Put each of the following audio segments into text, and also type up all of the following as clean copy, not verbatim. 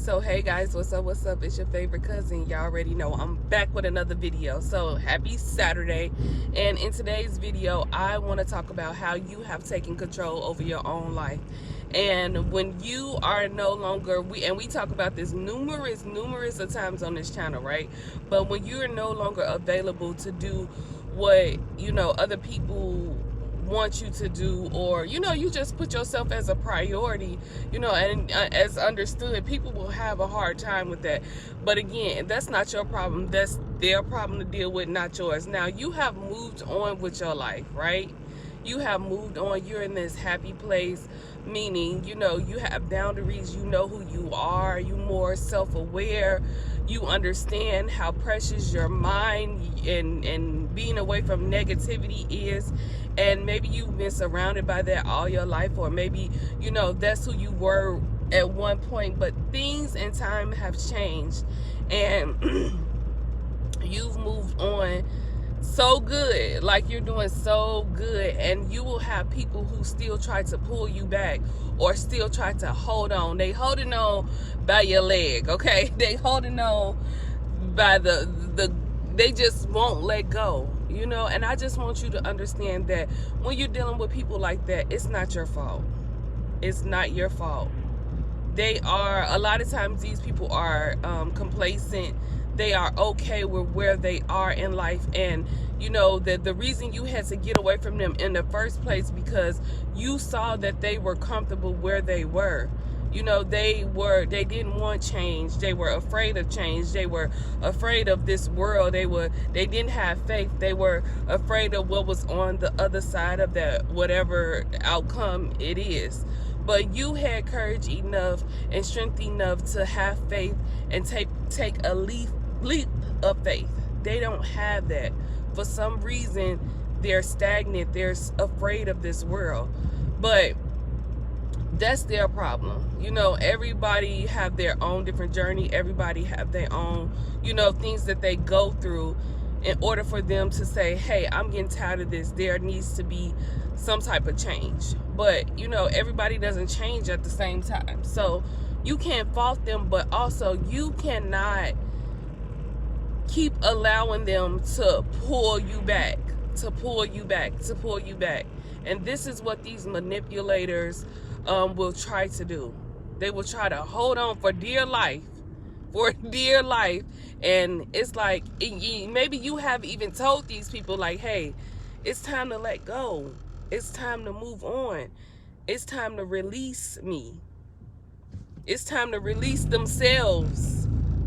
So hey guys, what's up? It's your favorite cousin. Y'all already know I'm back with another video. So happy Saturday. And in today's video, I want to talk about how you have taken control over your own life. And when you are no longer, we talk about this numerous of times on this channel, right? But when you are no longer available to do what, other people want you to do, or you just put yourself as a priority, and as understood, people will have a hard time with that. But again, that's not your problem, that's their problem to deal with, not yours. Now you have moved on with your life, right? You have moved on, you're in this happy place, meaning you have boundaries, you know who you are, you more self-aware, you understand how precious your mind and being away from negativity is. And maybe you've been surrounded by that all your life, or maybe that's who you were at one point, but things in time have changed and you've moved on so good, like you're doing so good, and you will have people who still try to pull you back or still try to hold on. They holding on by your leg, okay? They holding on by they just won't let go, and I just want you to understand that when you're dealing with people like that, it's not your fault. It's not your fault. They are, a lot of times these people are complacent. They are okay with where they are in life, and that the reason you had to get away from them in the first place because you saw that they were comfortable where they were. They didn't want change. They were afraid of change. They were afraid of this world. They didn't have faith. They were afraid of what was on the other side of that, whatever outcome it is. But you had courage enough and strength enough to have faith and take a leap of faith. They don't have that. For some reason, they're stagnant. They're afraid of this world. But that's their problem. Everybody have their own different journey. Everybody have their own, things that they go through in order for them to say, hey, I'm getting tired of this. There needs to be some type of change. But, everybody doesn't change at the same time. So you can't fault them, but also you cannot keep allowing them to pull you back, And this is what these manipulators will try to do. They will try to hold on for dear life, and it's like, maybe you have even told these people like, hey, it's time to let go, it's time to move on, it's time to release me, it's time to release themselves.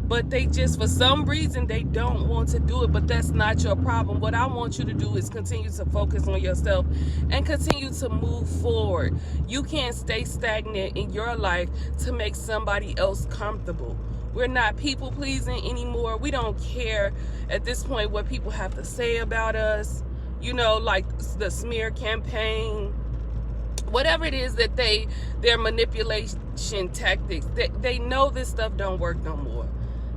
But they just, for some reason, they don't want to do it. But that's not your problem. What I want you to do is continue to focus on yourself and continue to move forward. You can't stay stagnant in your life to make somebody else comfortable. We're not people pleasing anymore. We don't care at this point what people have to say about us. Like the smear campaign, whatever it is that their manipulation tactics, they know this stuff don't work no more.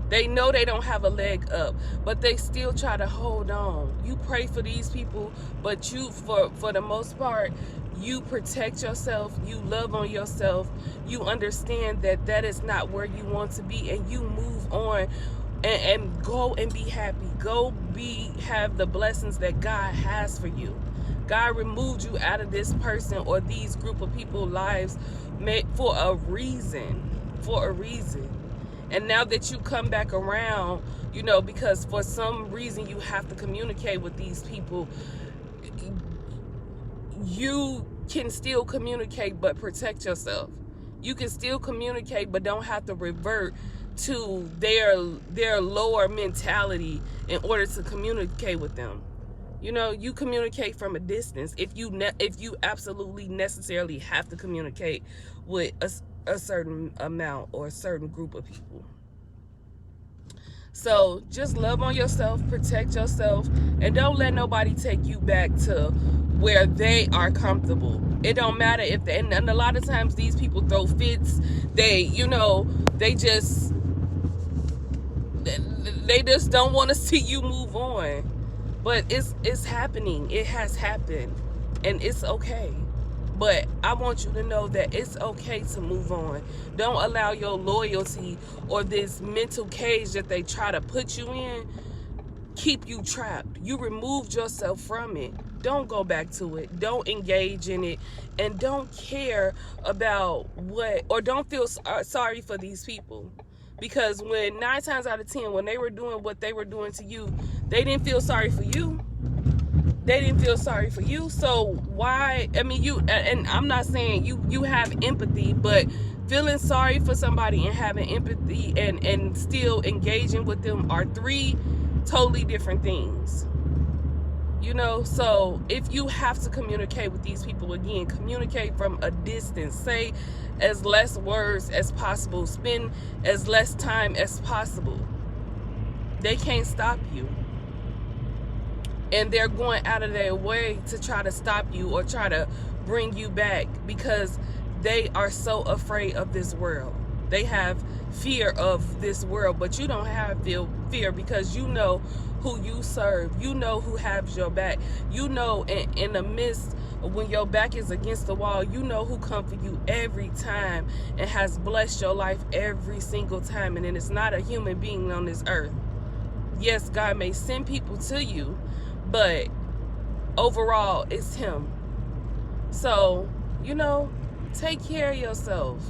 They know they don't have a leg up, but they still try to hold on. You pray for these people, but you, for the most part, you protect yourself, you love on yourself, you understand that that is not where you want to be, and you move on and go and be happy. Have the blessings that God has for you. God removed you out of this person or these group of people's lives for a reason. And now that you come back around, because for some reason you have to communicate with these people, you can still communicate but protect yourself. You can still communicate but don't have to revert to their lower mentality in order to communicate with them. You communicate from a distance if you absolutely necessarily have to communicate with a certain amount or a certain group of people. So just love on yourself, protect yourself, and don't let nobody take you back to where they are comfortable. It don't matter if and a lot of times these people throw fits. They just don't want to see you move on. But it's happening. It has happened, and it's okay. But I want you to know that it's okay to move on. Don't allow your loyalty or this mental cage that they try to put you in keep you trapped. You removed yourself from it. Don't go back to it. Don't engage in it. And don't care about what, or don't feel sorry for these people. Because when 9 times out of 10, when they were doing what they were doing to you, they didn't feel sorry for you. They didn't feel sorry for you. So why, I mean, you, and I'm not saying you have empathy, but feeling sorry for somebody and having empathy and still engaging with them are 3 totally different things. You know, so if you have to communicate with these people, again, communicate from a distance. Say as less words as possible. Spend as less time as possible. They can't stop you. And they're going out of their way to try to stop you or try to bring you back because they are so afraid of this world. They have fear of this world, but you don't have fear because you know who you serve. You know who has your back. You know in the midst of when your back is against the wall, you know who comes for you every time and has blessed your life every single time. And then it's not a human being on this earth. Yes, God may send people to you, but overall, it's Him. So, you know, take care of yourself.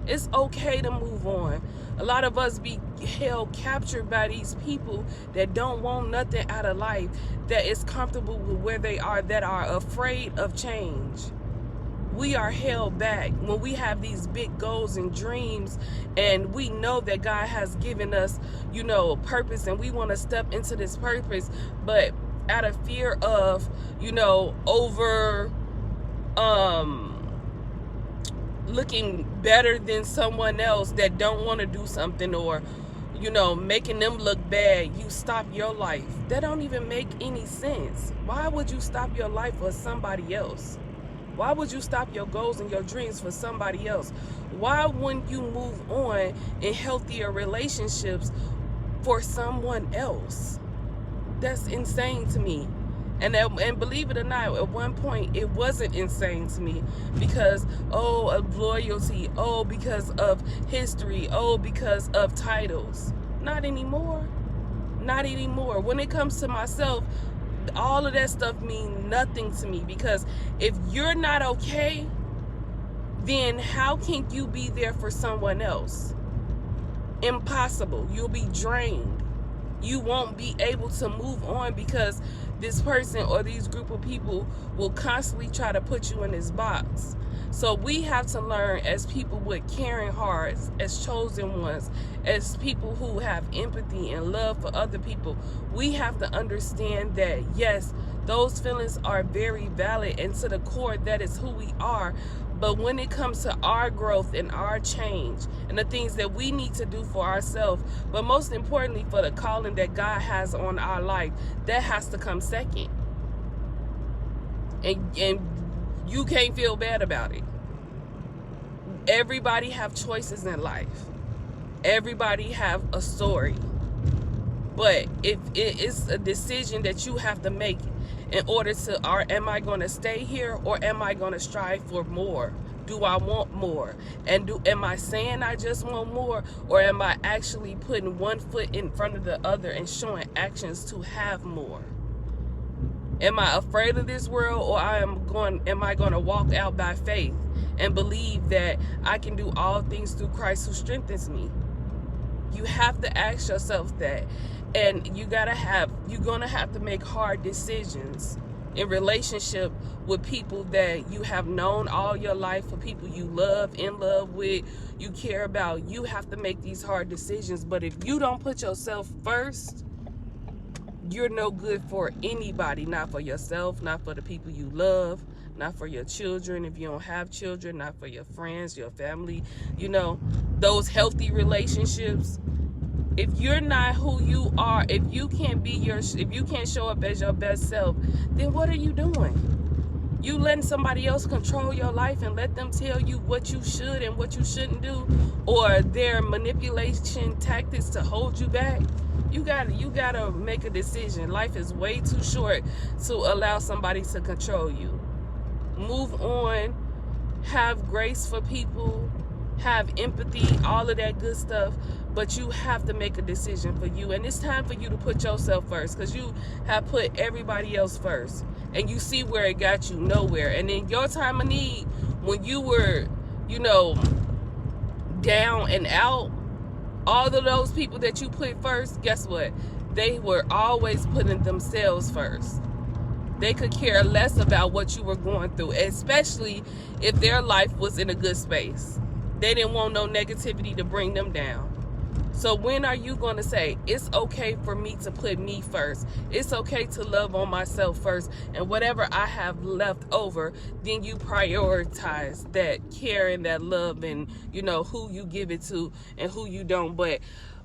It's okay to move on. A lot of us be held captured by these people that don't want nothing out of life, that is comfortable with where they are, that are afraid of change. We are held back when we have these big goals and dreams, and we know that God has given us, you know, purpose, and we want to step into this purpose, but out of fear of, you know, looking better than someone else that don't want to do something, or, you know, making them look bad, you stop your life. That don't even make any sense. Why would you stop your life for somebody else? Why would you stop your goals and your dreams for somebody else? Why wouldn't you move on in healthier relationships for someone else? That's insane to me. And believe it or not, at one point, it wasn't insane to me because, oh, of loyalty, oh, because of history, oh, because of titles. Not anymore. Not anymore. When it comes to myself, all of that stuff means nothing to me, because if you're not okay, then how can you be there for someone else? Impossible. You'll be drained. You won't be able to move on because this person or these group of people will constantly try to put you in this box. So we have to learn, as people with caring hearts, as chosen ones, as people who have empathy and love for other people, we have to understand that, yes, those feelings are very valid, and to the core, that is who we are. But when it comes to our growth and our change and the things that we need to do for ourselves, but most importantly for the calling that God has on our life, that has to come second. And you can't feel bad about it. Everybody have choices in life. Everybody have a story. But if it is a decision that you have to make in order to, am I going to stay here, or am I going to strive for more? Do I want more? And am I saying I just want more, or am I actually putting one foot in front of the other and showing actions to have more? Am I afraid of this world, or am I going to walk out by faith and believe that I can do all things through Christ who strengthens me? You have to ask yourself that. And you're gonna have to make hard decisions in relationship with people that you have known all your life, for people you love, in love with, you care about. You have to make these hard decisions. But if you don't put yourself first, you're no good for anybody. Not for yourself, not for the people you love, not for your children if you don't have children, not for your friends, your family. You know, those healthy relationships. If you're not who you are, if you can't show up as your best self, then what are you doing? You letting somebody else control your life and let them tell you what you should and what you shouldn't do, or their manipulation tactics to hold you back? You gotta make a decision. Life is way too short to allow somebody to control you. Move on. have grace for people, have empathy, all of that good stuff, but you have to make a decision for you. And it's time for you to put yourself first, because you have put everybody else first, and you see where it got you, nowhere. And in your time of need, when you were, you know, down and out, all of those people that you put first, guess what? They were always putting themselves first. They could care less about what you were going through, especially if their life was in a good space. They didn't want no negativity to bring them down. So when are you going to say, it's okay for me to put me first? It's okay to love on myself first. And whatever I have left over, then you prioritize that care and that love, and, you know, who you give it to and who you don't. But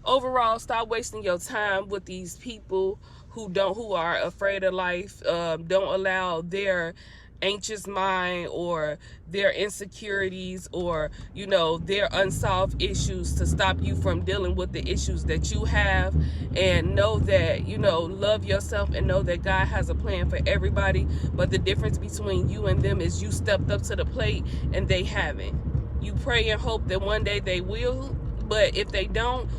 overall, stop wasting your time with these people who are afraid of life. Don't allow their anxious mind or their insecurities or, you know, their unsolved issues to stop you from dealing with the issues that you have. And know that, you know, love yourself and know that God has a plan for everybody. But the difference between you and them is you stepped up to the plate and they haven't. You pray and hope that one day they will, but if they don't,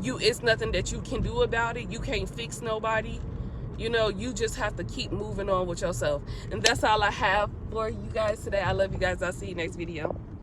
it's nothing that you can do about it. You can't fix nobody. You know, you just have to keep moving on with yourself. And that's all I have for you guys today. I love you guys. I'll see you next video.